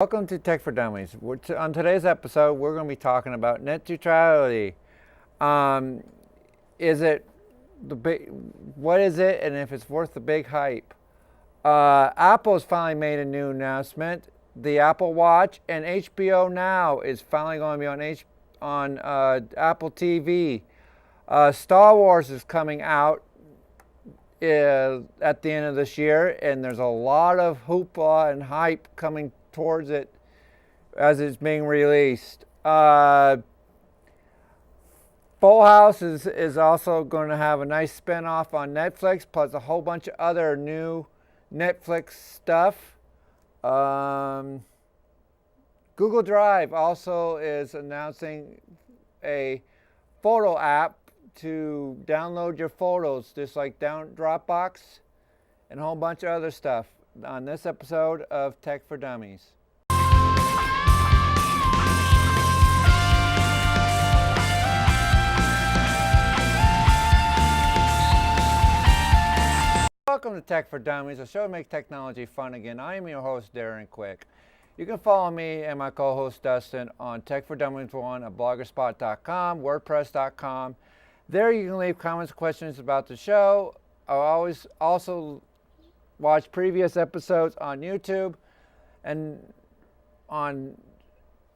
Welcome to Tech for Dummies. On today's episode, we're going to be talking about net neutrality. Is it the big? What is it, and if it's worth the big hype? Apple's finally made a new announcement. The Apple Watch and HBO Now is finally going to be on Apple TV. Star Wars is coming out at the end of this year, and there's a lot of hoopla and hype coming towards it as it's being released. Full House is also going to have a nice spin-off on Netflix, plus a whole bunch of other new Netflix stuff. Google Drive also is announcing a photo app to download your photos, just like Dropbox and a whole bunch of other stuff on this episode of Tech for Dummies. Welcome to Tech for Dummies, a show to make technology fun again. I am your host, Darren Quick. You can follow me and my co-host Dustin on Tech for Dummies 1 at bloggerspot.com, wordpress.com. There you can leave comments, questions about the show. I'll always also watch previous episodes on YouTube and on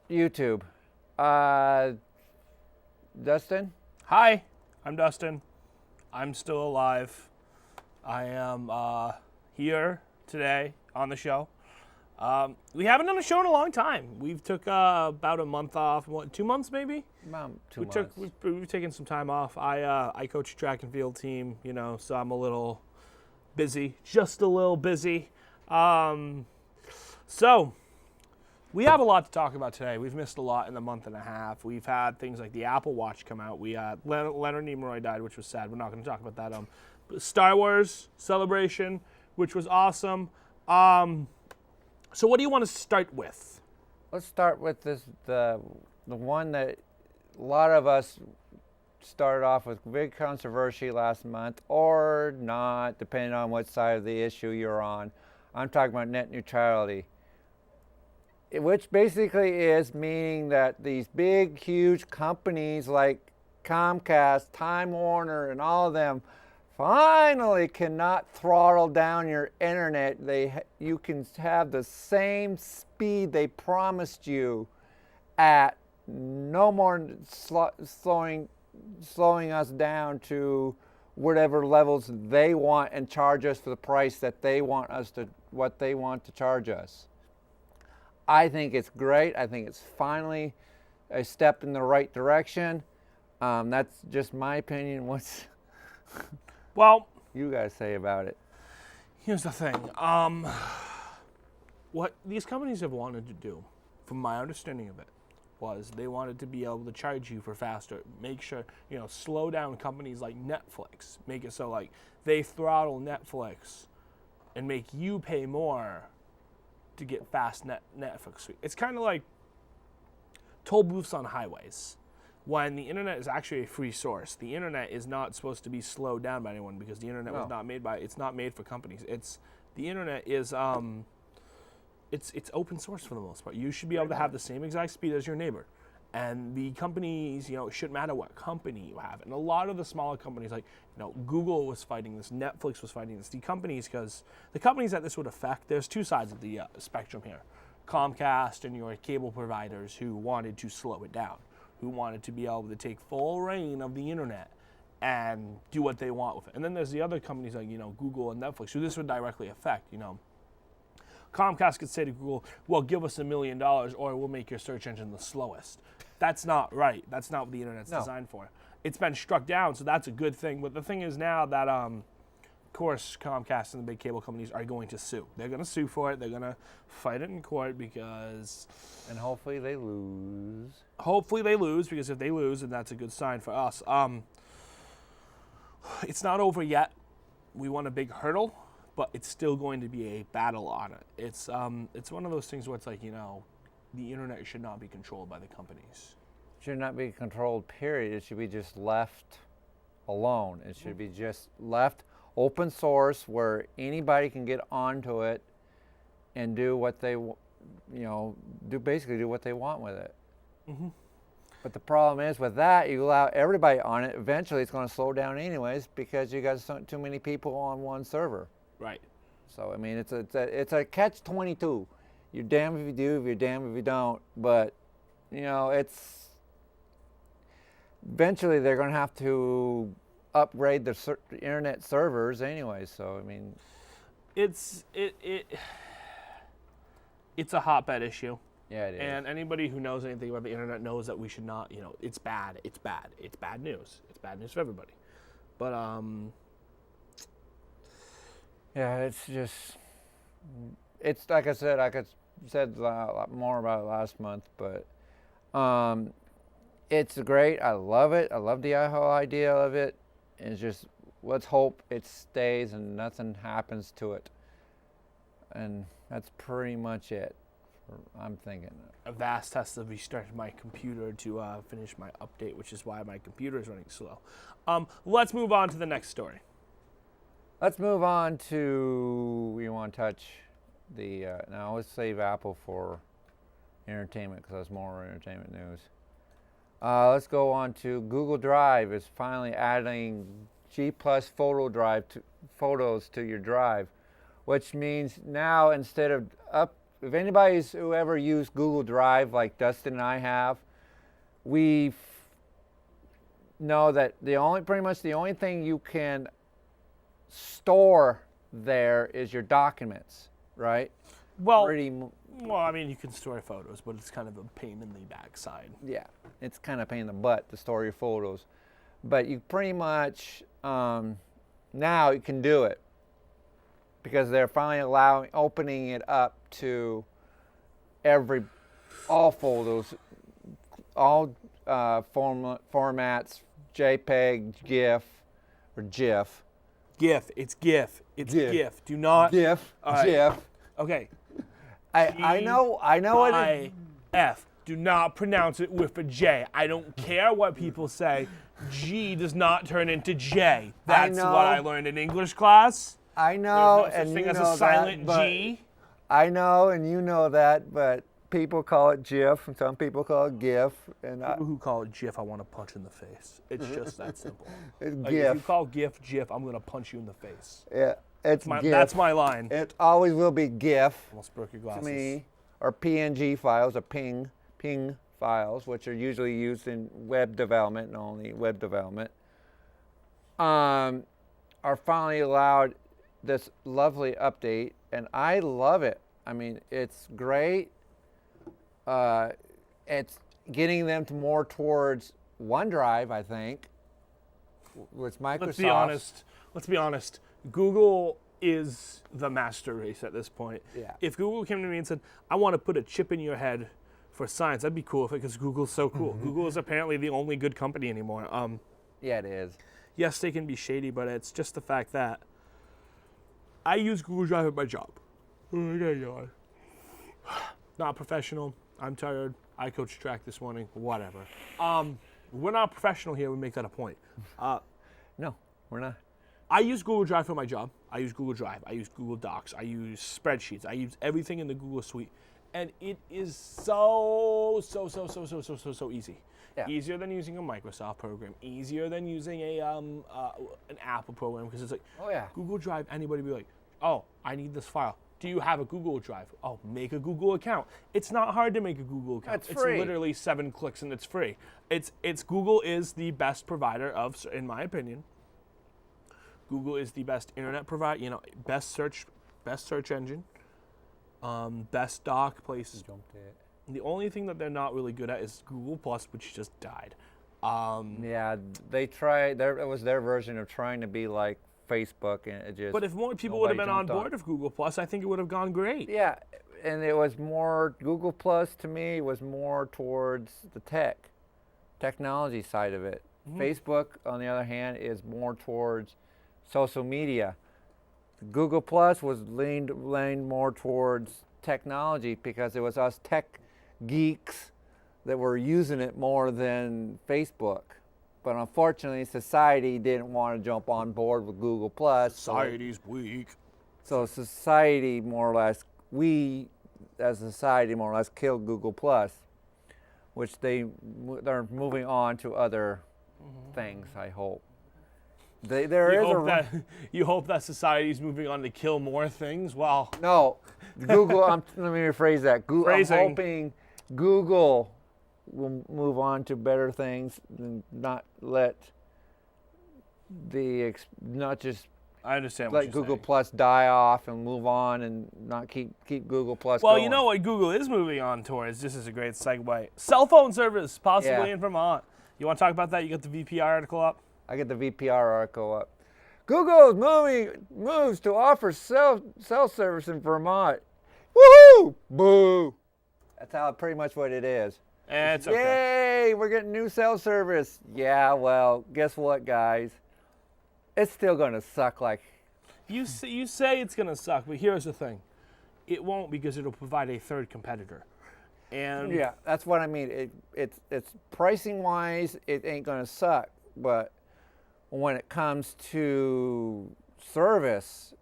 YouTube. Dustin? Hi, I'm Dustin. I'm still alive. I am here today on the show. We haven't done a show in a long time. We've took about a month off. 2 months maybe? About 2 months. We've taken some time off. I coach a track and field team, so I'm a little busy, just a little busy. So we have a lot to talk about today. We've missed a lot in a month and a half. We've had things like the Apple Watch come out. We had Leonard Nimoy died, which was sad. We're not going to talk about that. Star Wars Celebration, which was awesome. So what do you want to start with? Let's start with the one that a lot of us started off with big controversy last month, or not, depending on what side of the issue you're on. I'm talking about net neutrality, which basically is meaning that these big, huge companies like Comcast, Time Warner, and all of them finally cannot throttle down your internet. You can have the same speed they promised you at no more slowing us down to whatever levels they want and charge us for the price that they want to charge us. I think it's great. I think it's finally a step in the right direction. That's just my opinion. What's Well, you guys say about it? here's the thing. What these companies have wanted to do, from my understanding of it, was they wanted to be able to charge you for faster, make sure, slow down companies like Netflix, make it so like they throttle Netflix and make you pay more to get fast Netflix. It's kind of like toll booths on highways. When the internet is actually a free source, the internet is not supposed to be slowed down by anyone because the internet was not made it's not made for companies. The internet is it's open source for the most part. You should be able to have the same exact speed as your neighbor. And the companies, it shouldn't matter what company you have. And a lot of the smaller companies, like, Google was fighting this, Netflix was fighting this. The companies that this would affect, there's two sides of the spectrum here. Comcast and your cable providers who wanted to slow it down, who wanted to be able to take full reign of the internet and do what they want with it. And then there's the other companies like, Google and Netflix, who this would directly affect, Comcast could say to Google, well, give us $1 million or we'll make your search engine the slowest. That's not right. That's not what the internet's designed for. It's been struck down, so that's a good thing. But the thing is now that, of course, Comcast and the big cable companies are going to sue. They're going to sue for it. They're going to fight it in court because... And hopefully they lose. Hopefully they lose, because if they lose, then that's a good sign for us. It's not over yet. We won a big hurdle, but it's still going to be a battle on it. It's one of those things where it's like, the internet should not be controlled by the companies. It should not be controlled, period. It should be just left alone. It should be just left open source where anybody can get onto it and do what they basically do what they want with it. Mm-hmm. But the problem is with that, you allow everybody on it. Eventually, it's going to slow down anyways because you got too many people on one server. Right. So I mean, it's a catch-22. You're damned if you do, you're damned if you don't. But it's eventually they're going to have to upgrade the internet servers anyway. So I mean, it's a hotbed issue. Yeah, it is. And anybody who knows anything about the internet knows that we should not, it's bad. It's bad. It's bad news. It's bad news for everybody. But yeah, it's like I said, said a lot more about it last month, but it's great. I love it. I love the whole idea of it. It's just, let's hope it stays and nothing happens to it. And that's pretty much it. I'm thinking. A vast test of restarted my computer to finish my update, which is why my computer is running slow. Let's move on to the next story. Let's move on to, we want to touch the, now let's save Apple for entertainment because that's more entertainment news. Let's go on to Google Drive is finally adding G+ photos to your drive, which means now instead of if anybody's who ever used Google Drive like Dustin and I have, we know that pretty much the only thing you can store there is your documents, right? Well, I mean, you can store photos, but it's kind of a pain in the backside. Yeah, it's kind of a pain in the butt to store your photos, but you pretty much now you can do it. Because they're finally opening it up to all photos, all formats, JPEG, GIF, or GIF. GIF. It's GIF. It's GIF. Do not. GIF. Right. GIF. Okay. I know what it is. F. Do not pronounce it with a J. I don't care what people say. G does not turn into J. That's what I learned in English class. I know, There's no such and thing you as know a silent that, G. I know, and you know that, but people call it GIF, and some people call it GIF. And people who call it GIF, I want to punch in the face. It's just that simple. It's like GIF. If you call GIF, I'm going to punch you in the face. Yeah, it's GIF. That's my line. It always will be GIF. Almost broke your glasses. To me, or PNG files, or ping files, which are usually used in web development and only web development, are finally allowed this lovely update, and I love it. I mean, it's great. It's getting them to more towards OneDrive, I think, with Microsoft. Let's be honest. Google is the master race at this point. Yeah. If Google came to me and said, I want to put a chip in your head for science, I'd be cool with it because Google's so cool. Mm-hmm. Google is apparently the only good company anymore. Yeah, it is. Yes, they can be shady, but it's just the fact that I use Google Drive at my job. Not professional. I'm tired. I coached track this morning. Whatever. We're not professional here. We make that a point. No, we're not. I use Google Drive for my job. I use Google Drive. I use Google Docs. I use spreadsheets. I use everything in the Google Suite. And it is so easy. Yeah. Easier than using a Microsoft program. Easier than using an Apple program because it's like, oh yeah, Google Drive. Anybody be like, oh, I need this file. Do you have a Google Drive? Oh, make a Google account. It's not hard to make a Google account. It's free. It's literally 7 clicks and it's free. It's Google is the best provider of, in my opinion. Google is the best internet provider. Best search engine. Best doc places. The only thing that they're not really good at is Google Plus, which just died. Yeah, they tried. It was their version of trying to be like Facebook, and it just. But if more people would have been on board with Google Plus, I think it would have gone great. Yeah, and it was more Google Plus to me was more towards the technology side of it. Mm-hmm. Facebook, on the other hand, is more towards social media. Google Plus was leaned more towards technology because it was us tech geeks that were using it more than Facebook. But unfortunately, society didn't want to jump on board with Google Plus. Society's weak. So society, more or less, we as a society, more or less, killed Google Plus, which they're moving on to other things. I hope. You hope that society's moving on to kill more things. Well, no, Google. Let me rephrase that. I'm hoping Google will move on to better things and not let not just I understand what let you're Google saying. Plus die off and move on and not keep Google Plus Well, going. you know what Google is moving on towards? This is a great segue. Cell phone service, possibly in Vermont. You want to talk about that? You got the VPR article up? I get the VPR article up. Google's moves to offer cell service in Vermont. Woohoo! Boo! That's how pretty much what it is. It's okay. Yay! We're getting new cell service. Yeah, well, guess what, guys? It's still gonna suck like. You say it's gonna suck, but here's the thing: it won't, because it'll provide a third competitor. And yeah, that's what I mean. It's pricing wise, it ain't gonna suck, but when it comes to service,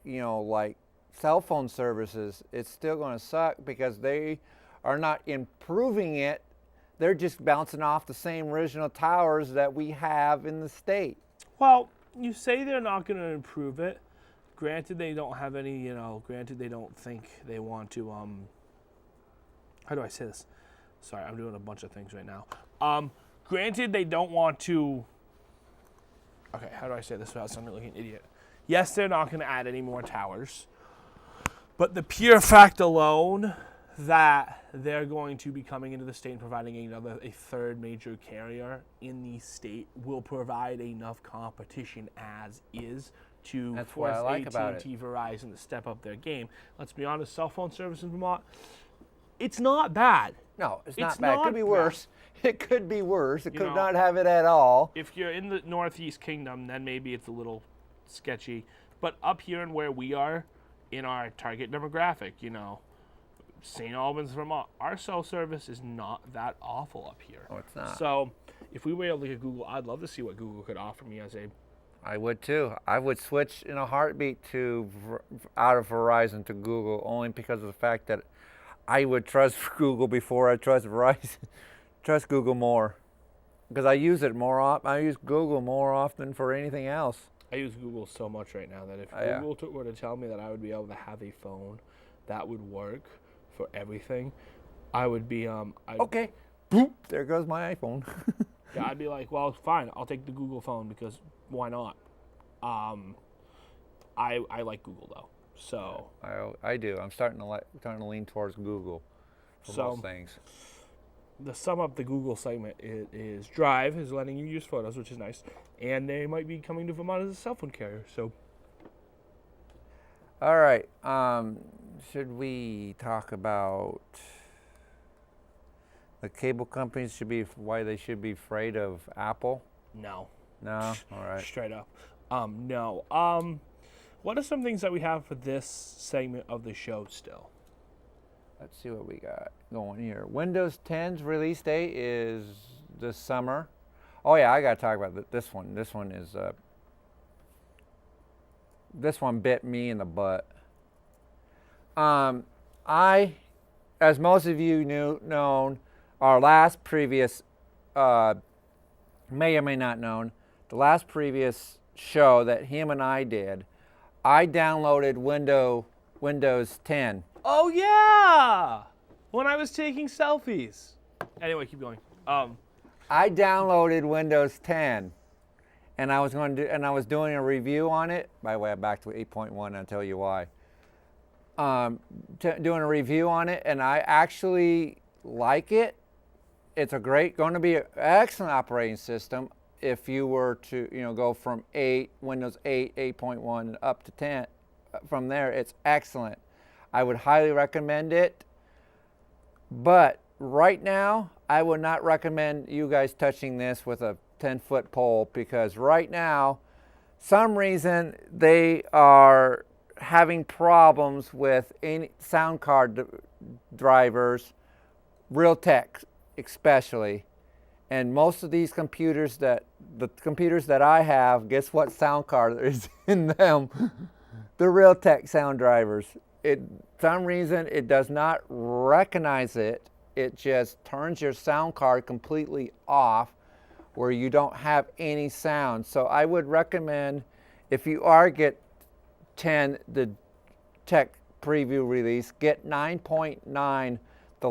like cell phone services, it's still gonna suck because they are not improving it. They're just bouncing off the same original towers that we have in the state. Well, you say they're not going to improve it. Granted, they don't have any, granted they don't think they want to, how do I say this? Sorry, I'm doing a bunch of things right now. Granted, they don't want to, okay, how do I say this without sounding like an idiot? Yes, they're not going to add any more towers, but the pure fact alone that they're going to be coming into the state and providing a third major carrier in the state will provide enough competition as is to force AT&T, Verizon to step up their game. Let's be honest, cell phone service in Vermont, it's not bad. No, it's not bad. It could be worse. It could be worse. It could not have it at all. If you're in the Northeast Kingdom, then maybe it's a little sketchy. But up here and where we are, in our target demographic, St. Albans, Vermont, our cell service is not that awful up here. Oh, it's not. So if we were able to get Google, I'd love to see what Google could offer me as a... I would too. I would switch in a heartbeat out of Verizon to Google, only because of the fact that I would trust Google before I trust Verizon. Trust Google more. Because I use it more often. I use Google more often for anything else. I use Google so much right now that if Google were to tell me that I would be able to have a phone that would work for everything, I would be okay. Boop, there goes my iPhone. Yeah, I'd be like, well, fine, I'll take the Google phone because why not? I like Google though, so I do. I'm starting to lean towards Google for most things. To sum up the Google segment, is Drive is letting you use photos, which is nice, and they might be coming to Vermont as a cell phone carrier. So, all right. Should we talk about the cable companies why they should be afraid of Apple? No. No? All right. Straight up. No. What are some things that we have for this segment of the show still? Let's see what we got going here. Windows 10's release date is this summer. Oh yeah, I got to talk about this one. This one is this one bit me in the butt. As most of you known, our last previous, may or may not known, the last previous show that him and I did, I downloaded Windows 10. Oh yeah, when I was taking selfies. Anyway, keep going. I downloaded Windows 10, and I was doing a review on it. By the way, I'm back to 8.1. I'll tell you why. Doing a review on it, and I actually like it. It's going to be an excellent operating system if you were to go from Windows 8, 8.1 up to 10. From there, it's excellent. I would highly recommend it. But right now, I would not recommend you guys touching this with a 10-foot pole, because right now, some reason they are having problems with any sound card drivers, Realtek especially, and most of these computers the computers that I have, guess what sound card is in them? The Realtek sound drivers. some reason it does not recognize it. It just turns your sound card completely off where you don't have any sound. So I would recommend, if you are get 10, the tech preview release, get 9.9, the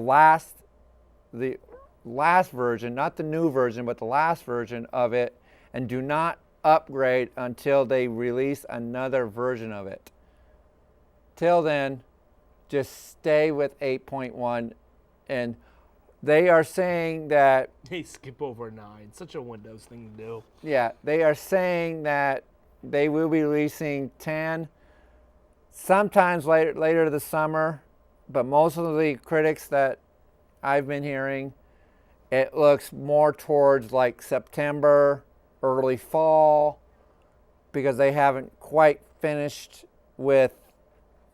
last version, not the new version, but the last version of it, and do not upgrade until they release another version of it. Till then, just stay with 8.1, and they are saying that They skip over 9. Such a Windows thing to do. yeah, they are saying that they will be releasing 10 sometimes later this summer, but most of the critics that I've been hearing, it looks more towards like September, early fall, because they haven't quite finished with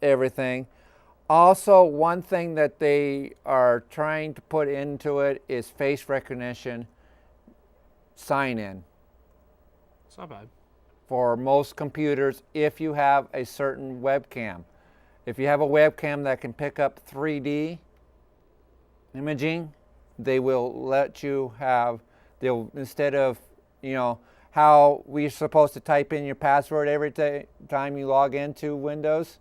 everything. Also, one thing that they are trying to put into it is face recognition sign-in It's not bad. for most computers if you have a certain webcam. If you have a webcam that can pick up 3D imaging, they will let you have, they'll, instead of, you know, how we're supposed to type in your password every time you log into Windows.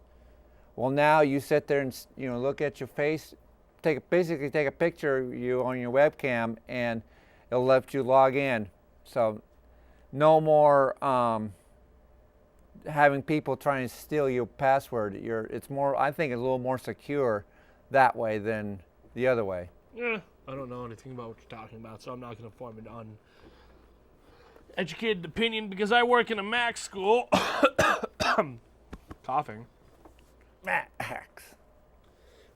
Well, now you sit there and, you know, look at your face, basically take a picture of you on your webcam, and it'll let you log in. So no more having people trying to steal your password. It's more, I think it's a little more secure that way than the other way. Yeah, I don't know anything about what you're talking about, so I'm not going to form an uneducated opinion because I work in a Mac school. Coughing. Max.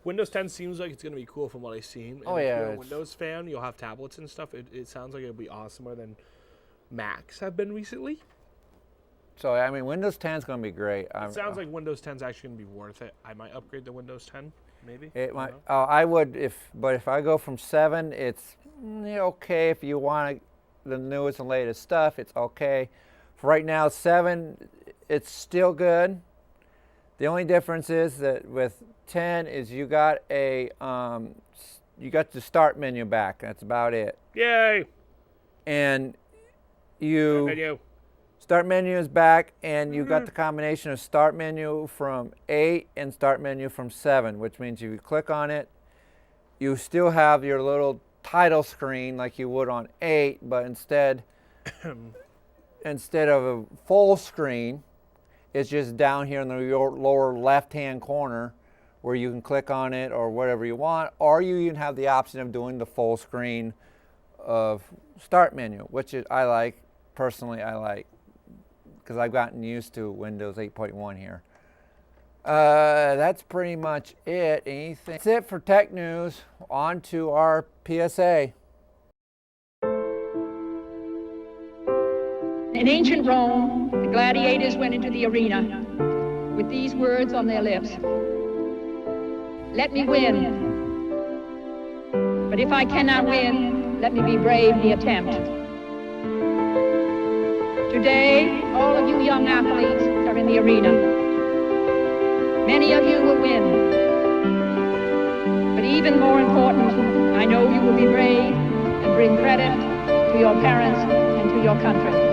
Windows 10 seems like it's going to be cool from what I've seen. And Oh, if yeah, you're a it's- Windows fan, you'll have tablets and stuff. It sounds like it'll be awesomer than Macs have been recently. So I mean, Windows 10 is going to be great. It sounds like Windows 10 is actually going to be worth it. I might upgrade to Windows 10, maybe. it I might. don't know. I would but if I go from 7, it's okay. If you want the newest and latest stuff, it's okay. For right now, 7, it's still good. The only difference is that with 10 is you got the start menu back. That's about it. Yay! And Menu. start menu is back, and you got the combination of start menu from 8 and start menu from 7, which means if you click on it, you still have your little title screen like you would on 8, but instead of a full screen, it's just down here in the lower left-hand corner where you can click on it or whatever you want, or you even have the option of doing the full screen of start menu, which I like. Personally, I like, because I've gotten used to Windows 8.1 here. That's pretty much it. That's it for tech news. On to our PSA. In ancient Rome, the gladiators went into the arena with these words on their lips: "Let me win. But if I cannot win, let me be brave in the attempt." Today, all of you young athletes are in the arena. Many of you will win. But even more important, I know you will be brave and bring credit to your parents and to your country.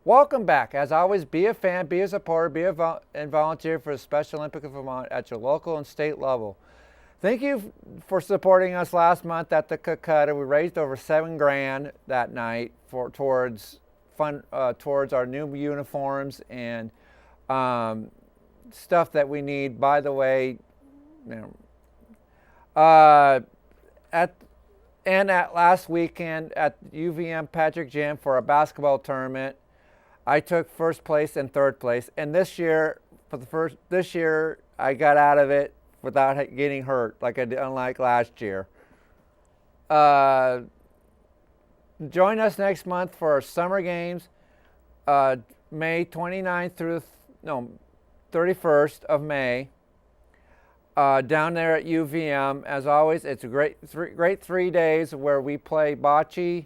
Welcome back. As always, be a fan, be a supporter, and volunteer for the Special Olympics of Vermont at your local and state level. Thank you for supporting us last month at the Calcutta. We raised over $7,000 that night towards our new uniforms and stuff that we need. By the way, at last weekend at UVM Patrick Gym for a basketball tournament, I took first place and third place. And this year, I got out of it without getting hurt, unlike last year. Join us next month for our summer games, May 29th through 31st of May. Down there at UVM. As always, it's a great 3 days where we play bocce,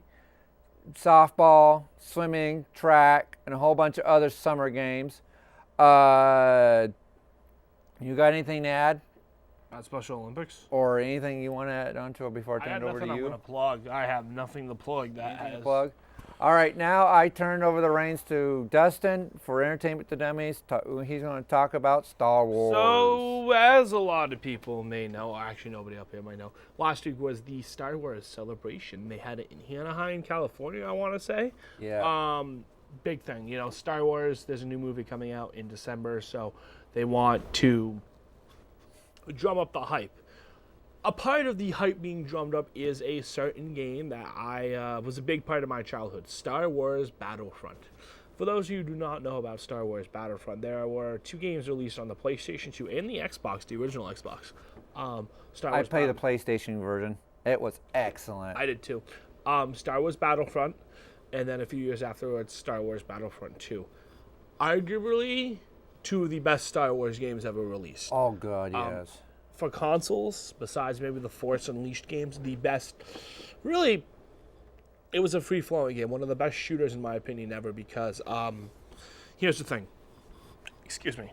softball, swimming, track, and a whole bunch of other summer games. You got anything to add? At Special Olympics? Or anything you want to add on to it before I I turn have it over to nothing you? I'm going to plug. I have nothing to plug. Plug. All right, now I turn over the reins to Dustin for Entertainment to Dummies. He's going to talk about Star Wars. So, as a lot of people may know, actually nobody up here might know, last week was the Star Wars celebration. They had it in Anaheim, California, I want to say. Yeah. Big thing, you know, Star Wars, there's a new movie coming out in December, so they want to drum up the hype. A part of the hype being drummed up is a certain game that was a big part of my childhood, Star Wars Battlefront. For those of you who do not know about Star Wars Battlefront, there were 2 games released on the PlayStation 2 and the Xbox, the original Xbox. I played the PlayStation version. It was excellent. I did too. Star Wars Battlefront, and then a few years afterwards, Star Wars Battlefront 2. Arguably, 2 of the best Star Wars games ever released. Oh, God, yes. For consoles, besides maybe the Force Unleashed games, the best, really, it was a free-flowing game. One of the best shooters, in my opinion, ever, because here's the thing. Excuse me.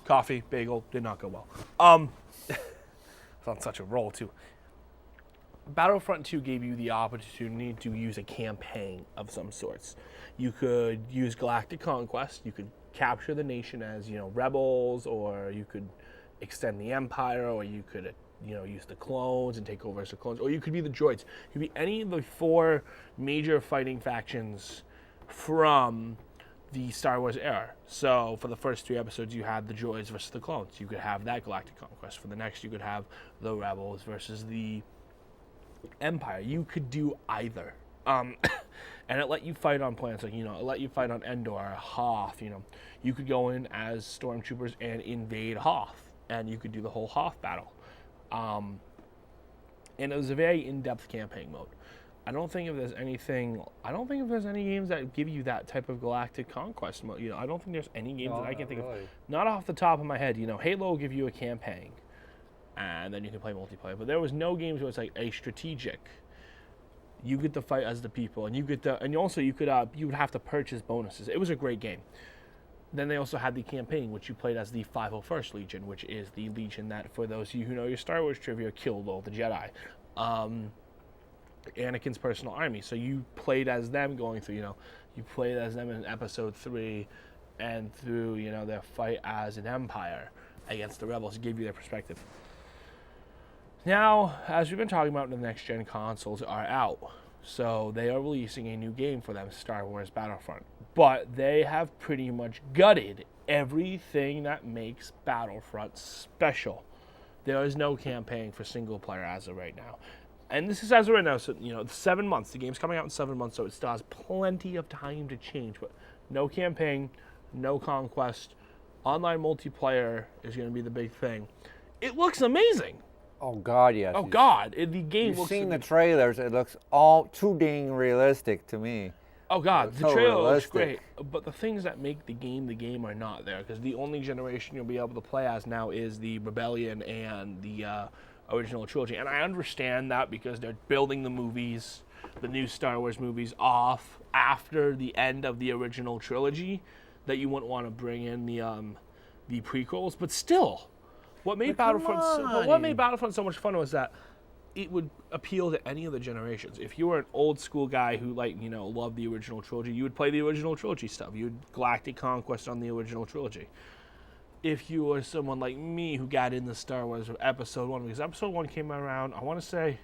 Coffee, bagel, did not go well. It's on such a roll, too. Battlefront 2 gave you the opportunity to use a campaign of some sorts. You could use Galactic Conquest. You could capture the nation as, rebels, or you could extend the Empire, or you could, use the clones and take over as the clones, or you could be the droids. You could be any of the 4 major fighting factions from the Star Wars era. So for the first 3 episodes, you had the droids versus the clones. You could have that Galactic Conquest. For the next, you could have the rebels versus the Empire. You could do either. And it let you fight on planets like, it let you fight on Endor, Hoth, You could go in as stormtroopers and invade Hoth, and you could do the whole Hoth battle. And it was a very in-depth campaign mode. I don't think if there's any games that give you that type of Galactic Conquest mode. I don't think there's any games that I can think of. Not off the top of my head. Halo will give you a campaign, and then you can play multiplayer. But there was no games where it's like a strategic. You get to fight as the people, and you would have to purchase bonuses. It was a great game. Then they also had the campaign, which you played as the 501st Legion, which is the Legion that, for those of you who know your Star Wars trivia, killed all the Jedi. Anakin's personal army. So you played as them going through, you played as them in Episode 3 and through, their fight as an Empire against the Rebels. It gave you their perspective. Now, as we've been talking about, the next-gen consoles are out. So they are releasing a new game for them, Star Wars Battlefront. But they have pretty much gutted everything that makes Battlefront special. There is no campaign for single player as of right now. And this is as of right now, so, 7 months. The game's coming out in 7 months, so it still has plenty of time to change. But no campaign, no conquest. Online multiplayer is going to be the big thing. It looks amazing. Oh, God, yes. Oh, God. The game looks... You've seen the trailers. It looks all too dang realistic to me. Oh, God. The so trailer realistic. looks great. But the things that make the game are not there. Because the only generation you'll be able to play as now is the Rebellion and the original trilogy. And I understand that because they're building the movies, the new Star Wars movies, off after the end of the original trilogy, that you wouldn't want to bring in the prequels. But still... What made Battlefront so much fun was that it would appeal to any of the generations. If you were an old school guy who loved the original trilogy, you would play the original trilogy stuff. You would Galactic Conquest on the original trilogy. If you were someone like me who got into Star Wars with Episode 1, because Episode 1 came around, I want to say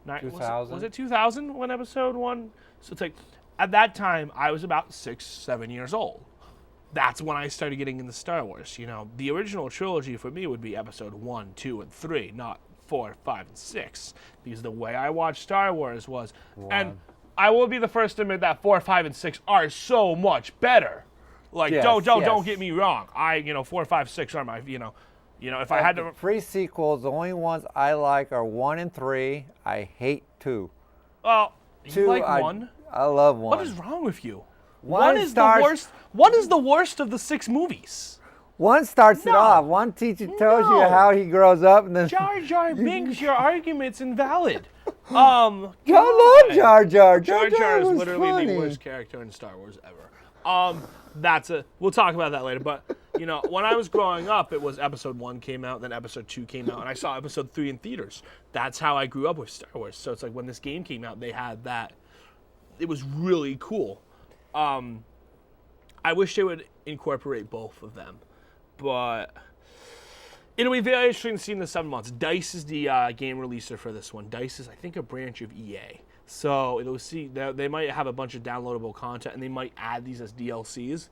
2000. Was it 2000 when Episode 1? So it's like at that time I was about 6-7 years old. That's when I started getting into Star Wars. The original trilogy for me would be Episode 1, 2, and 3, not 4, 5, and 6. Because the way I watched Star Wars was... And I will be the first to admit that 4, 5, and 6 are so much better. Like, yes, don't get me wrong. 4, 5, 6 are my, You know, if I had to, Free sequels, the only ones I like are 1 and 3. I hate 2. well, you 2, like I, 1. I love 1. What is wrong with you? One One is starts- the worst. One is the worst of the 6 movies. 1 starts it No. off. 1 tells you No. how he grows up, and then Jar Jar Binks, your argument's invalid. I love Jar Jar. Jar Jar is was literally funny. the worst character in Star Wars ever. We'll talk about that later. But you know, when I was growing up, it was Episode 1 came out, then Episode 2 came out, and I saw Episode 3 in theaters. That's how I grew up with Star Wars. So it's like when this game came out, they had that. It was really cool. I wish they would incorporate both of them, but it'll be very interesting to see in the 7 months. DICE is the game releaser for this one. DICE is, I think, a branch of EA. So it'll see they might have a bunch of downloadable content, and they might add these as DLCs.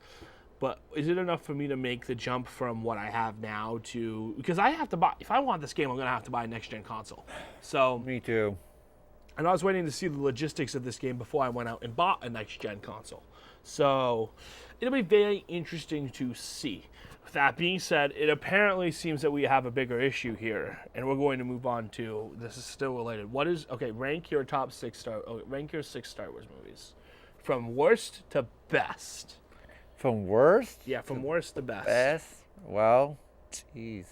But is it enough for me to make the jump from what I have now to, because I have to buy, if I want this game, I'm gonna have to buy a next gen console. So Me too. and I was waiting to see the logistics of this game before I went out and bought a next gen console. So it'll be very interesting to see. With that being said, it apparently seems that we have a bigger issue here, and we're going to move on to, this is still related. Rank your top 6 rank your 6 Star Wars movies. From worst to best. From worst? Yeah, from worst to best. Best? Well, jeez.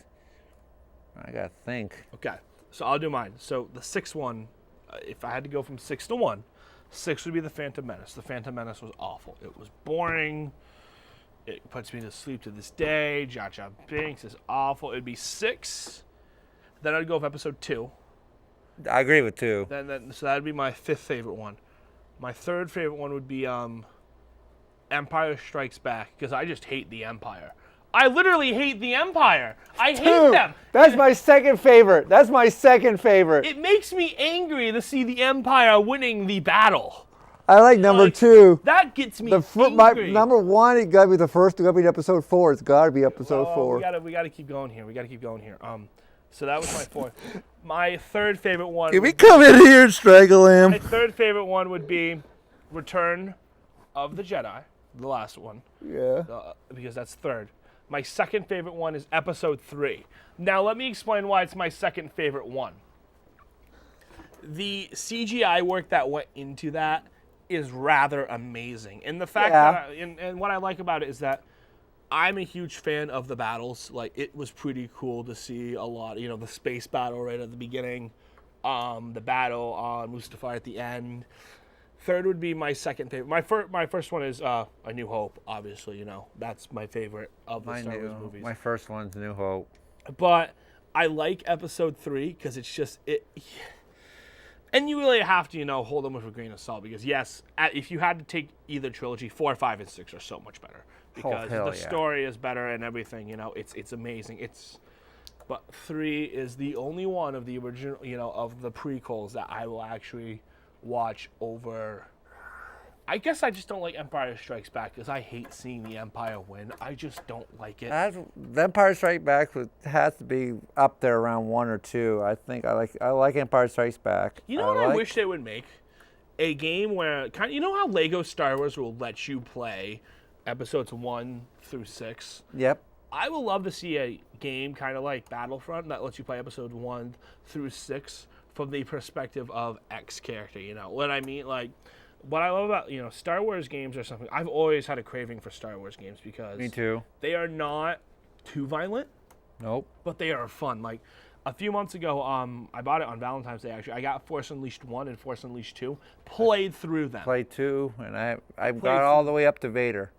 I gotta think. Okay, so I'll do mine. So the 6th one, if I had to go from 6 to 1, 6 would be The Phantom Menace. The Phantom Menace was awful. It was boring. It puts me to sleep to this day. Jar Jar Binks is awful. It'd be 6. Then I'd go with Episode 2. I agree with 2. So that'd be my 5th favorite one. My 3rd favorite one would be Empire Strikes Back, because I just hate the Empire. I literally hate the Empire. I hate them. That's my second favorite. That's my second favorite. It makes me angry to see the Empire winning the battle. I like number Like, 2. That gets me My angry. number 1, it gotta be the first. It gotta be episode 4. It's gotta be episode 4. We gotta keep going here. So that was my 4th. My 3rd favorite one. Can we come in here and strangle him? My 3rd favorite one would be Return of the Jedi, the last one. Yeah. Because that's 3rd. My 2nd favorite one is Episode 3. Now let me explain why it's my 2nd favorite one. The CGI work that went into that is rather amazing, and the fact that and what I like about it is that I'm a huge fan of the battles. Like, it was pretty cool to see a lot, you know, the space battle right at the beginning, the battle on Mustafar at the end. 3rd would be my 2nd favorite. My first one is A New Hope, obviously, you know. That's my favorite of the Star Wars movies. My first one's New Hope. But I like Episode 3 because it's just, and you really have to, you know, hold them with a grain of salt, because yes, if you had to take either trilogy, 4, 5, and 6 are so much better, because the story is better and everything, you know, it's amazing. But 3 is the only one of the original, you know, of the prequels that I will actually watch over. I guess I just don't like Empire Strikes Back because I hate seeing the Empire win. I just don't like it. The Empire Strikes Back has to be up there around 1 or 2. I think I like Empire Strikes Back. You know what I wish they would make? A game where, you know how Lego Star Wars will let you play episodes 1 through 6? Yep. I would love to see a game kind of like Battlefront that lets you play episode 1 through 6 from the perspective of X character, you know what I mean? Like, what I love about, you know, Star Wars games are something, I've always had a craving for Star Wars games because Me too. They are not too violent. Nope. But they are fun. Like, a few months ago, I bought it on Valentine's Day, actually. I got Force Unleashed 1 and Force Unleashed 2, played through them. Played 2, and I got all the way up to Vader.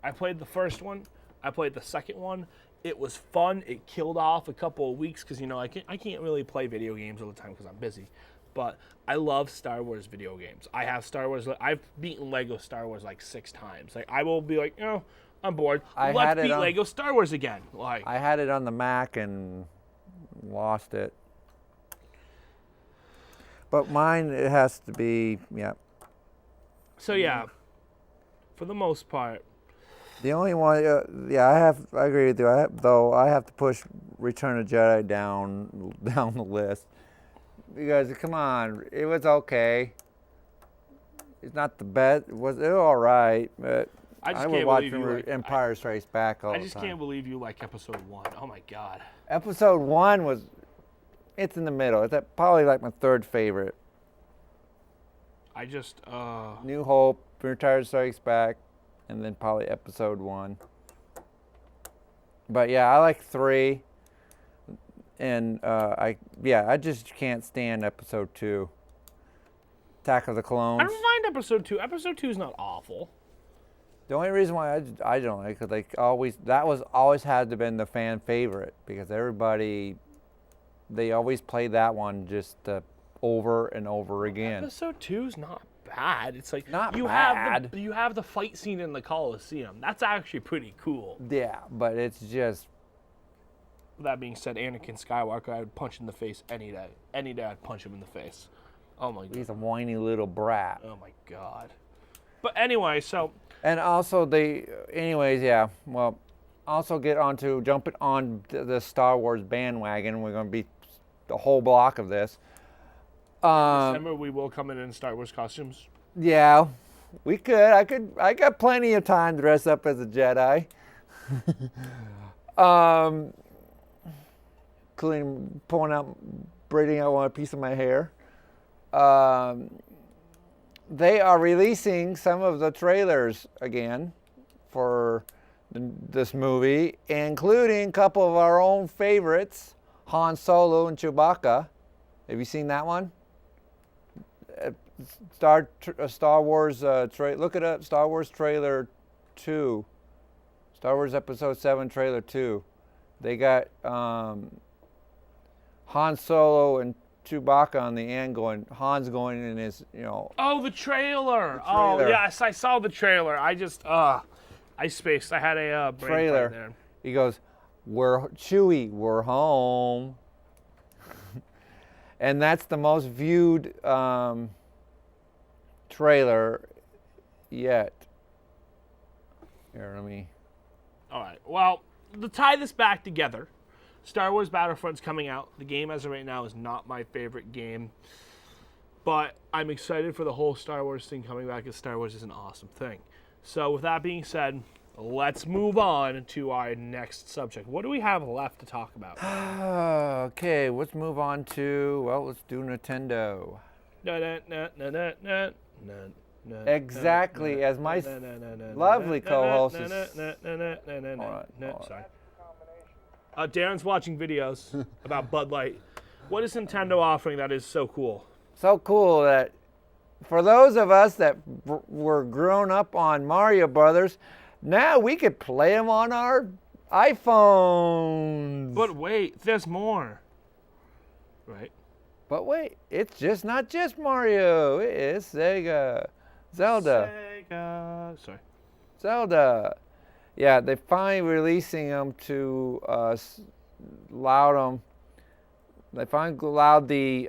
I played the first one. I played the second one. It was fun. It killed off a couple of weeks because, you know, I can't really play video games all the time because I'm busy. But I love Star Wars video games. I have Star Wars. I've beaten Lego Star Wars like 6 times. Like, I will be like, you know, I'm bored. Let's beat Lego Star Wars again. Like, I had it on the Mac and lost it. But mine, it has to be, yeah. So yeah, for the most part. The only one, I agree with you. I have to push Return of Jedi down the list. Because, come on, it was okay. It's not the best. It was all right, but I just would can't watch believe you like. Empire Strikes Back all I the just time. can't believe you like episode 1. Oh my god. Episode 1 was, it's in the middle. It's probably like my third favorite. I just New Hope, Empire Strikes Back, and then probably episode 1. But yeah, I like 3. And I just can't stand episode 2. Attack of the Clones. I don't mind episode 2. Episode 2 is not awful. The only reason why I don't like it, like always had to been the fan favorite because they always play that one just over and over again. Episode 2 is not bad. It's like Not you bad. you have the fight scene in the Coliseum. That's actually pretty cool. Yeah, but it's just With that being said, Anakin Skywalker, I would punch in the face any day. Any day, I'd punch him in the face. Oh my god. he's a whiny little brat. Oh my god. But anyway, so And also also jumping on the Star Wars bandwagon. We're going to be the whole block of this. December we will come in Star Wars costumes. Yeah, we could. I got plenty of time to dress up as a Jedi. Including braiding out one piece of my hair. They are releasing some of the trailers again for this movie, including a couple of our own favorites, Han Solo and Chewbacca. Have you seen that one? Star Wars look it up. Star Wars trailer 2. Star Wars Episode 7 trailer 2. They got Han Solo and Chewbacca on the end Han's going in his, Oh, the trailer. Oh, yes, I saw the trailer. I just, I spaced. I had a brain trailer. fart there. He goes, Chewie, we're home. And that's the most viewed trailer yet. Here, let me. All right. Well, to tie this back together, Star Wars Battlefront's coming out. The game as of right now is not my favorite game. But I'm excited for the whole Star Wars thing coming back because Star Wars is an awesome thing. So with that being said, let's move on to our next subject. What do we have left to talk about? Okay, let's move on to, let's do Nintendo. Exactly, as my lovely co-host is... Sorry. Darren's watching videos about Bud Light. What is Nintendo offering that is so cool? So cool that for those of us that were grown up on Mario Brothers, now we could play them on our iPhones. But wait, there's more. Right? But wait, it's not just Mario. It is Sega. Zelda. Zelda. Yeah, they finally releasing them to allowed them. They finally allowed the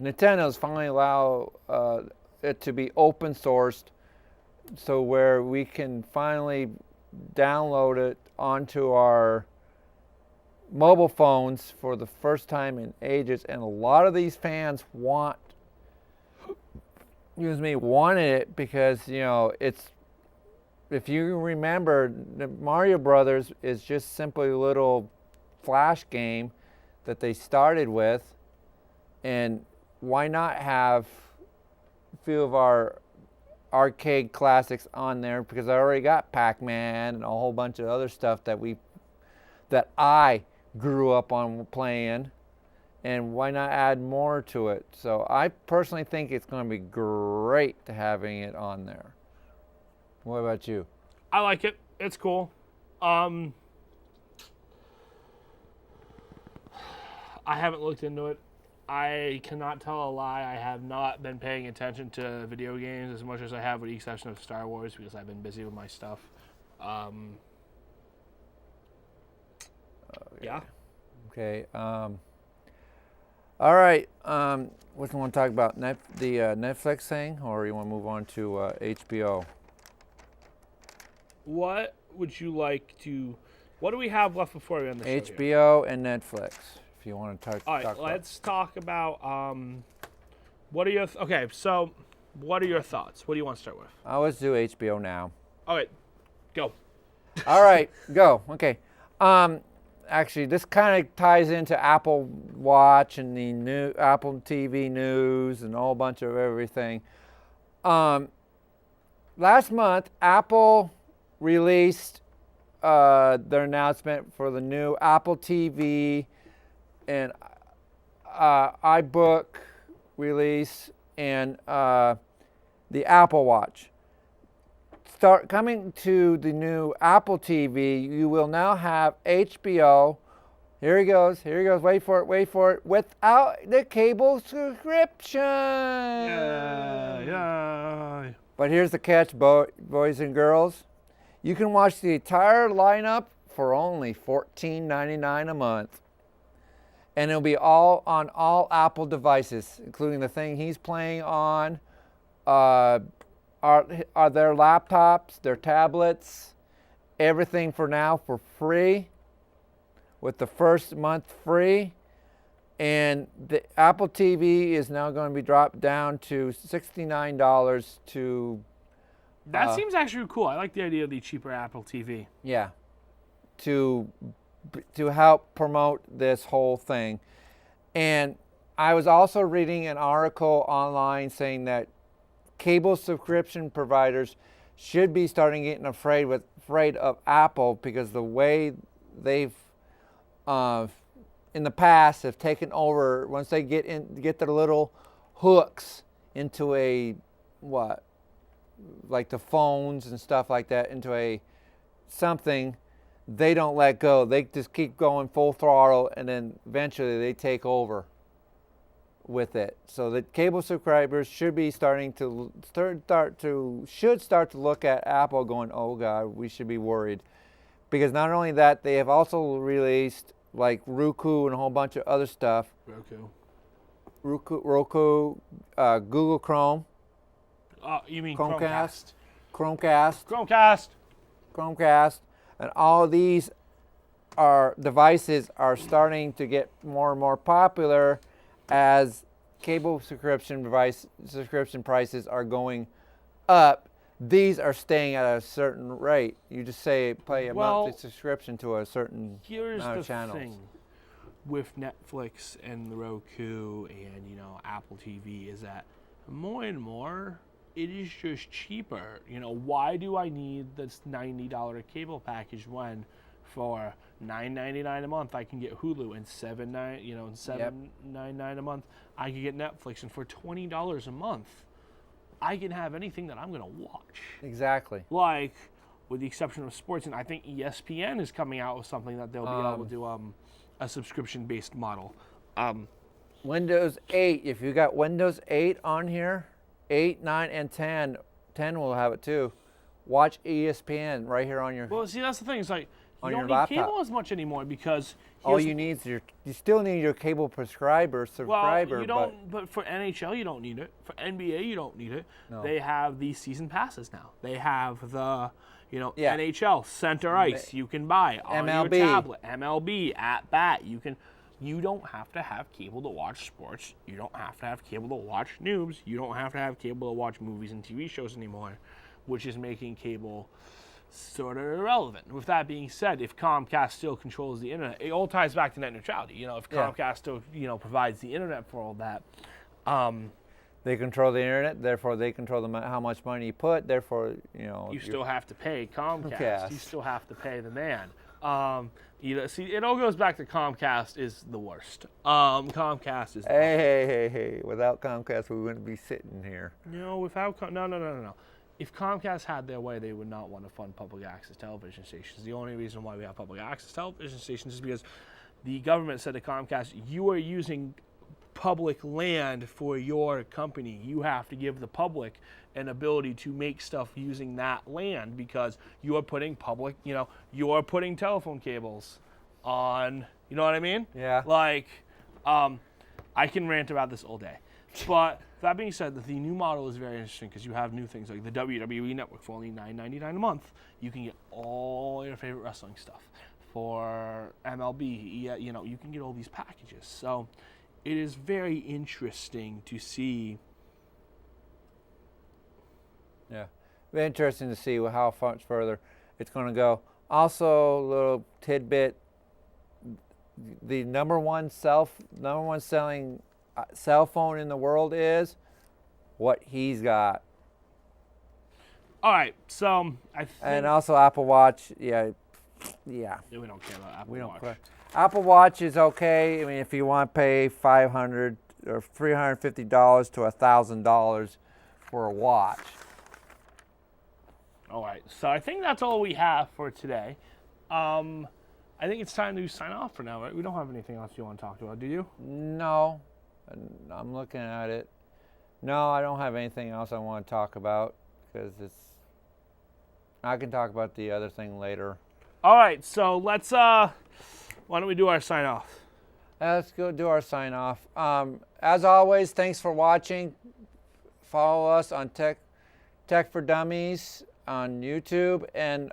Nintendo's finally allow it to be open sourced, so where we can finally download it onto our mobile phones for the first time in ages, and a lot of these fans wanted it because it's. If you remember, the Mario Brothers is just simply a little flash game that they started with, and why not have a few of our arcade classics on there, because I already got Pac-Man and a whole bunch of other stuff that I grew up on playing, and why not add more to it? So I personally think it's going to be great to having it on there. What about you? I like it. It's cool. I haven't looked into it. I cannot tell a lie. I have not been paying attention to video games as much as I have, with the exception of Star Wars, because I've been busy with my stuff. Yeah. Okay. All right. What do you want to talk about? The Netflix thing, or you want to move on to HBO? What would you like to? What do we have left before we end the show here? HBO and Netflix. If you want to talk. All right, let's talk about what are your okay? So What are your thoughts? What do you want to start with? Let's do HBO now. All right, go. All right, go. Okay. Actually, this kind of ties into Apple Watch and the new Apple TV news and a whole bunch of everything. Last month, Apple released their announcement for the new Apple TV and iBook release and the Apple Watch. Coming to the new Apple TV, you will now have HBO. Here he goes. Wait for it. Without the cable subscription. Yeah. But here's the catch, boys and girls. You can watch the entire lineup for only $14.99 a month. And it'll be all on all Apple devices, including the thing he's playing on, are their laptops, their tablets, everything for now for free, with the first month free. And the Apple TV is now going to be dropped down to $69 to... That seems actually cool. I like the idea of the cheaper Apple TV. Yeah, to help promote this whole thing. And I was also reading an article online saying that cable subscription providers should be starting getting afraid of Apple, because the way they've in the past have taken over, once they get their little hooks into like the phones and stuff like that, into something, they don't let go. They just keep going full throttle, and then eventually they take over with it. So the cable subscribers should be start to look at Apple going, oh God, we should be worried. Because not only that, they have also released like Roku and a whole bunch of other stuff. Roku, Google Chrome. You mean Chromecast, and all these devices are starting to get more and more popular as cable subscription prices are going up. These are staying at a certain rate. You just pay a monthly subscription to a certain amount of channels. Here's the thing with Netflix and the Roku and Apple TV is that more and more it is just cheaper. Why do I need this $90 cable package when for $9.99 a month I can get Hulu, and $7.99 a month I can get Netflix, and for $20 a month I can have anything that I'm going to watch. Exactly. Like, with the exception of sports, and I think ESPN is coming out with something that they'll be able to do a subscription-based model. Windows 8, if you got Windows 8 on here, 8, 9, and 10 will have it too. Watch ESPN right here on your... Well, see, that's the thing. It's like, you on don't your need laptop. cable as much anymore, because... All you need is you still need your cable subscriber. Well, you don't, but for NHL, you don't need it. For NBA, you don't need it. No. They have these season passes now. They have the, NHL center ice you can buy on MLB. your tablet. MLB, at bat. You don't have to have cable to watch sports. You don't have to have cable to watch news. You don't have to have cable to watch movies and TV shows anymore, which is making cable sort of irrelevant. With that being said, if Comcast still controls the internet, it all ties back to net neutrality. If Comcast still, provides the internet for all that, they control the internet. Therefore, they control how much money you put. Therefore, you still have to pay Comcast. Yes. You still have to pay the man. See, it all goes back to Comcast is the worst. Comcast is. Hey! Without Comcast, we wouldn't be sitting here. No, no. If Comcast had their way, they would not want to fund public access television stations. The only reason why we have public access television stations is because the government said to Comcast, you are using public land for your company. You have to give the public an ability to make stuff using that land, because you are putting you are putting telephone cables on, you know what I mean? Yeah. Like, I can rant about this all day. But that being said, the new model is very interesting because you have new things like the WWE Network for only $9.99 a month. You can get all your favorite wrestling stuff. For MLB, you can get all these packages. So it is very interesting to see Yeah, be interesting to see how much further it's going to go. Also, a little tidbit: the number one selling cell phone in the world is what he's got. All right, so I think. And also Apple Watch, yeah. Yeah, we don't care about Apple Watch. Apple Watch is okay. I mean, if you want to pay $500 or $350 to $1,000 for a watch. All right, so I think that's all we have for today. I think it's time to sign off for now, right? We don't have anything else you want to talk about, do you? No, I'm looking at it. No, I don't have anything else I want to talk about because I can talk about the other thing later. All right, so let's, why don't we do our sign off? Let's go do our sign off. As always, thanks for watching. Follow us on Tech for Dummies on YouTube and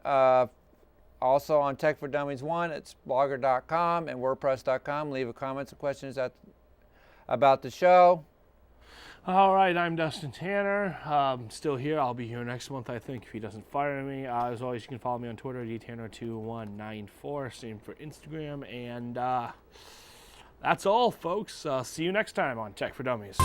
also on Tech for Dummies 1. It's blogger.com and wordpress.com. Leave a comments and questions about the show. All right, I'm Dustin Tanner. Still here. I'll be here next month, I think, if he doesn't fire me. As always, you can follow me on Twitter, dtanner2194. Same for Instagram. And that's all, folks. See you next time on Tech for Dummies.